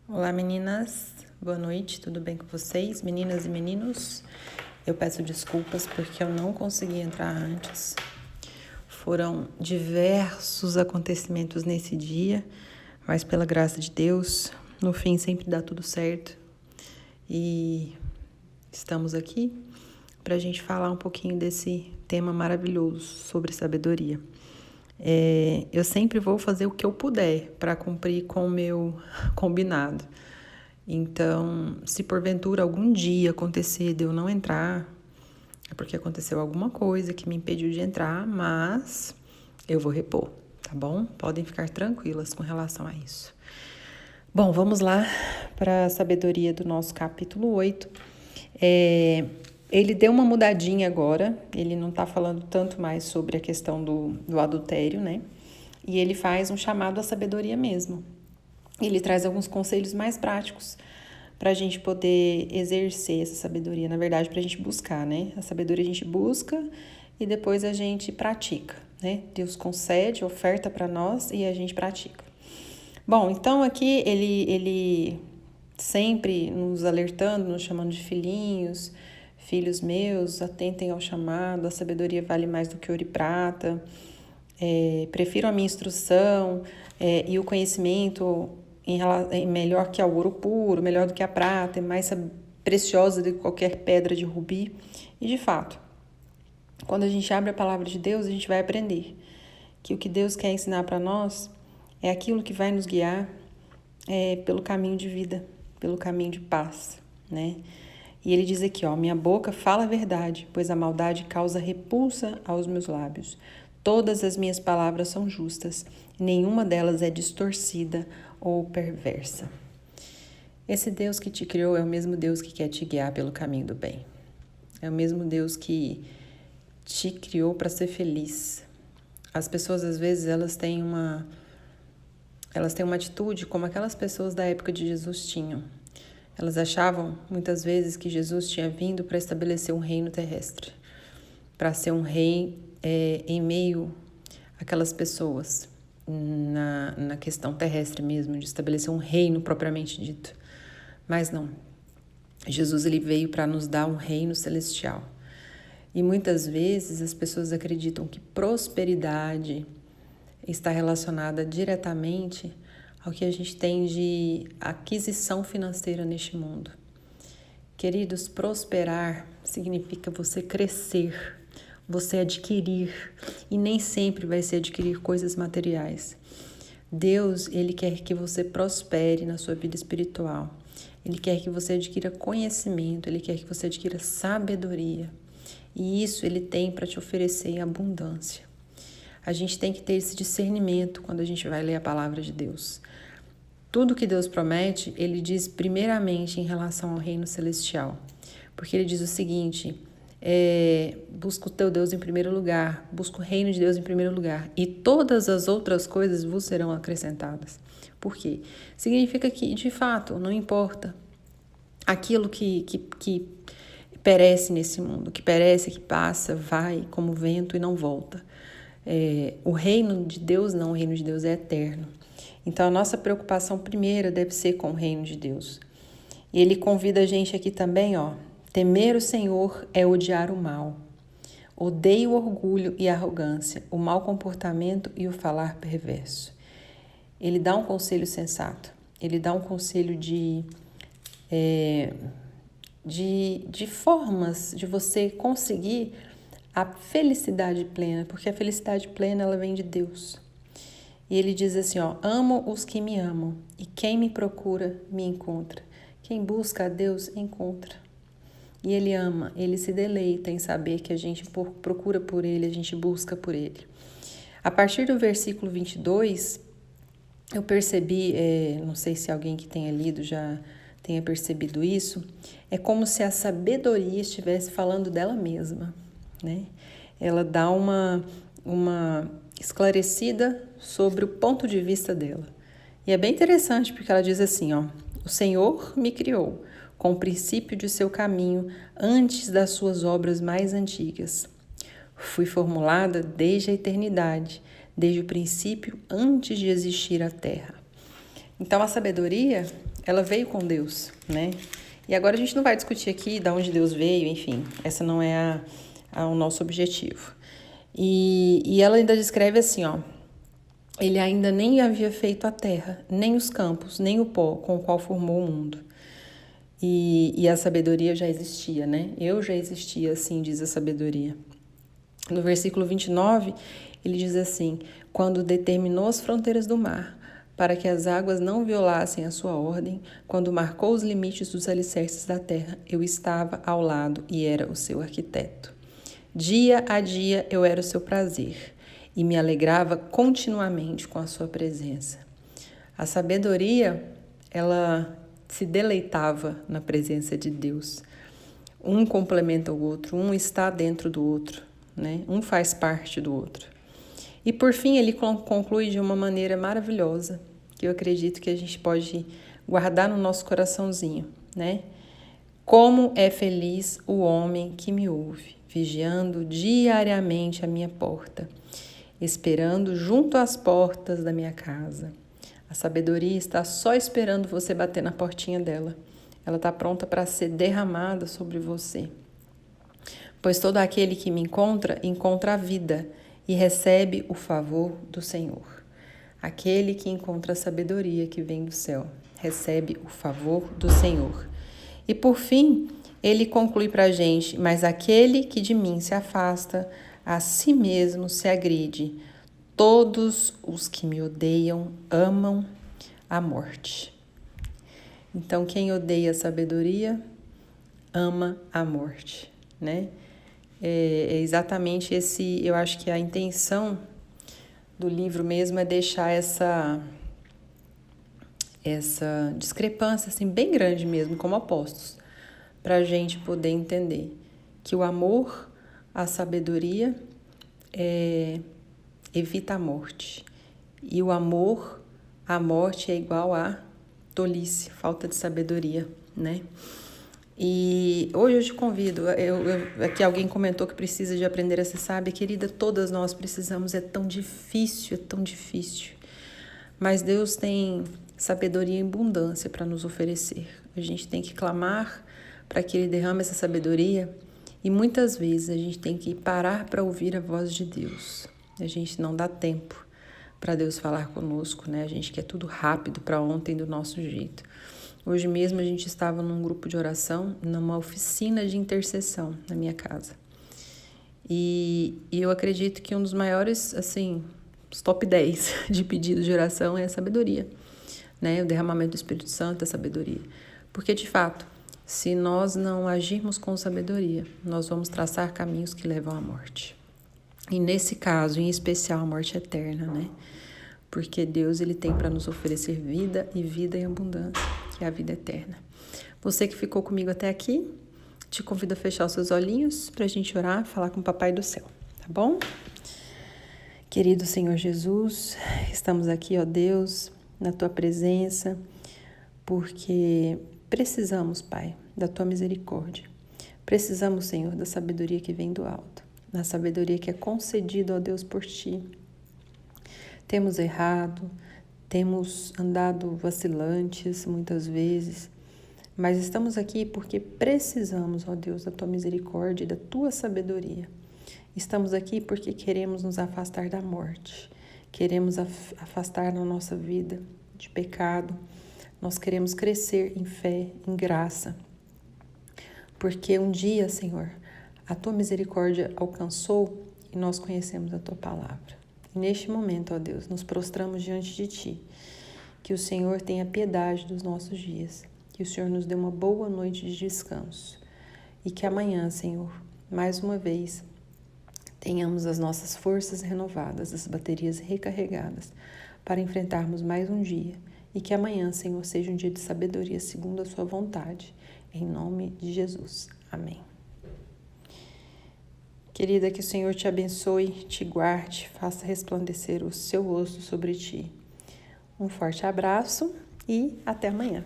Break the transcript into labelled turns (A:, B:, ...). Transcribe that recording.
A: Olá meninas, boa noite, tudo bem com vocês? Meninas e meninos, eu peço desculpas porque eu não consegui entrar antes. Foram diversos acontecimentos nesse dia, mas pela graça de Deus, no fim sempre dá tudo certo. E estamos aqui para a gente falar um pouquinho desse tema maravilhoso sobre sabedoria. Eu sempre vou fazer o que eu puder para cumprir com o meu combinado. Então, se porventura algum dia acontecer de eu não entrar, é porque aconteceu alguma coisa que me impediu de entrar, mas eu vou repor, tá bom? Podem ficar tranquilas com relação a isso. Bom, vamos lá para a sabedoria do nosso capítulo 8. Ele deu uma mudadinha agora, ele não está falando tanto mais sobre a questão do adultério, né? E ele faz um chamado à sabedoria mesmo. Ele traz alguns conselhos mais práticos para a gente poder exercer essa sabedoria, na verdade, para a gente buscar, né? A sabedoria a gente busca e depois a gente pratica, né? Deus concede, oferta para nós e a gente pratica. Bom, então aqui ele sempre nos alertando, nos chamando de filhinhos, filhos meus, atentem ao chamado, a sabedoria vale mais do que ouro e prata, prefiro a minha instrução e o conhecimento melhor que o ouro puro, melhor do que a prata, é mais preciosa do que qualquer pedra de rubi. E de fato, quando a gente abre a palavra de Deus, a gente vai aprender que o que Deus quer ensinar para nós é aquilo que vai nos guiar pelo caminho de vida, pelo caminho de paz, né? E ele diz aqui, ó, minha boca fala a verdade, pois a maldade causa repulsa aos meus lábios. Todas as minhas palavras são justas, nenhuma delas é distorcida ou perversa. Esse Deus que te criou é o mesmo Deus que quer te guiar pelo caminho do bem. É o mesmo Deus que te criou para ser feliz. As pessoas, às vezes, elas têm uma atitude como aquelas pessoas da época de Jesus tinham. Elas achavam, muitas vezes, que Jesus tinha vindo para estabelecer um reino terrestre, para ser um rei em meio àquelas pessoas, na questão terrestre mesmo, de estabelecer um reino propriamente dito. Mas não. Jesus ele veio para nos dar um reino celestial. E muitas vezes as pessoas acreditam que prosperidade está relacionada diretamente ao que a gente tem de aquisição financeira neste mundo. Queridos, prosperar significa você crescer, você adquirir, e nem sempre vai ser adquirir coisas materiais. Deus, ele quer que você prospere na sua vida espiritual. Ele quer que você adquira conhecimento, ele quer que você adquira sabedoria. E isso ele tem para te oferecer em abundância. A gente tem que ter esse discernimento quando a gente vai ler a palavra de Deus. Tudo que Deus promete, ele diz primeiramente em relação ao reino celestial. Porque ele diz o seguinte, busca o teu Deus em primeiro lugar, busca o reino de Deus em primeiro lugar, e todas as outras coisas vos serão acrescentadas. Por quê? Significa que, de fato, não importa aquilo que perece nesse mundo, que perece, que passa, vai como vento e não volta. O reino de Deus não, o reino de Deus é eterno. Então a nossa preocupação primeira deve ser com o reino de Deus. E ele convida a gente aqui também, ó, temer o Senhor é odiar o mal. Odeie o orgulho e a arrogância, o mau comportamento e o falar perverso. Ele dá um conselho sensato, ele dá um conselho de formas de você conseguir a felicidade plena, porque a felicidade plena ela vem de Deus. E ele diz assim, ó, amo os que me amam, e quem me procura, me encontra. Quem busca a Deus, encontra. E ele ama, ele se deleita em saber que a gente procura por ele, a gente busca por ele. A partir do versículo 22, eu percebi, não sei se alguém que tenha lido já tenha percebido isso, é como se a sabedoria estivesse falando dela mesma, né? Ela dá uma esclarecida sobre o ponto de vista dela. E é bem interessante porque ela diz assim, ó, o Senhor me criou com o princípio de seu caminho antes das suas obras mais antigas. Fui formulada desde a eternidade, desde o princípio, antes de existir a terra. Então a sabedoria, ela veio com Deus, né? E agora a gente não vai discutir aqui de onde Deus veio, enfim, essa não é o nosso objetivo. E ela ainda descreve assim, ó, ele ainda nem havia feito a terra, nem os campos, nem o pó com o qual formou o mundo. E a sabedoria já existia, né? Eu já existia, assim diz a sabedoria. No versículo 29, ele diz assim, quando determinou as fronteiras do mar, para que as águas não violassem a sua ordem, quando marcou os limites dos alicerces da terra, eu estava ao lado e era o seu arquiteto. Dia a dia eu era o seu prazer e me alegrava continuamente com a sua presença. A sabedoria, ela se deleitava na presença de Deus. Um complementa o outro, um está dentro do outro, né? Um faz parte do outro. E por fim, ele conclui de uma maneira maravilhosa, que eu acredito que a gente pode guardar no nosso coraçãozinho, né? Como é feliz o homem que me ouve, vigiando diariamente a minha porta, esperando junto às portas da minha casa. A sabedoria está só esperando você bater na portinha dela. Ela está pronta para ser derramada sobre você. Pois todo aquele que me encontra, encontra a vida e recebe o favor do Senhor. Aquele que encontra a sabedoria que vem do céu, recebe o favor do Senhor. E por fim, ele conclui para a gente, mas aquele que de mim se afasta, a si mesmo se agride. Todos os que me odeiam amam a morte. Então, quem odeia a sabedoria, ama a morte, né? É exatamente esse, eu acho que a intenção do livro mesmo é deixar essa discrepância assim, bem grande mesmo, como opostos, para a gente poder entender que o amor à sabedoria evita a morte. E o amor à morte é igual a tolice, falta de sabedoria, né? E hoje eu te convido, aqui alguém comentou que precisa de aprender a ser sábia. Querida, todas nós precisamos, é tão difícil. Mas Deus tem sabedoria em abundância para nos oferecer. A gente tem que clamar para que Ele derrame essa sabedoria e muitas vezes a gente tem que parar para ouvir a voz de Deus. A gente não dá tempo para Deus falar conosco, né? A gente quer tudo rápido para ontem do nosso jeito. Hoje mesmo a gente estava num grupo de oração, numa oficina de intercessão na minha casa. E eu acredito que um dos maiores, assim, os top 10 de pedidos de oração é a sabedoria, né? O derramamento do Espírito Santo é a sabedoria. Porque, de fato, se nós não agirmos com sabedoria, nós vamos traçar caminhos que levam à morte. E nesse caso, em especial, a morte eterna, né? Porque Deus, Ele tem para nos oferecer vida e vida em abundância, que é a vida eterna. Você que ficou comigo até aqui, te convido a fechar os seus olhinhos para a gente orar, falar com o Papai do Céu, tá bom? Querido Senhor Jesus, estamos aqui, ó Deus, na Tua presença, porque precisamos, Pai, da Tua misericórdia. Precisamos, Senhor, da sabedoria que vem do alto, da sabedoria que é concedida, ó Deus, por Ti. Temos errado, temos andado vacilantes muitas vezes, mas estamos aqui porque precisamos, ó Deus, da Tua misericórdia e da Tua sabedoria. Estamos aqui porque queremos nos afastar da morte, queremos afastar na nossa vida de pecado, nós queremos crescer em fé, em graça, porque um dia, Senhor, a Tua misericórdia alcançou e nós conhecemos a Tua palavra. E neste momento, ó Deus, nos prostramos diante de Ti, que o Senhor tenha piedade dos nossos dias, que o Senhor nos dê uma boa noite de descanso e que amanhã, Senhor, mais uma vez, tenhamos as nossas forças renovadas, as baterias recarregadas para enfrentarmos mais um dia e que amanhã, Senhor, seja um dia de sabedoria segundo a Sua vontade, em nome de Jesus. Amém. Querida, que o Senhor te abençoe, te guarde, faça resplandecer o seu rosto sobre ti. Um forte abraço e até amanhã.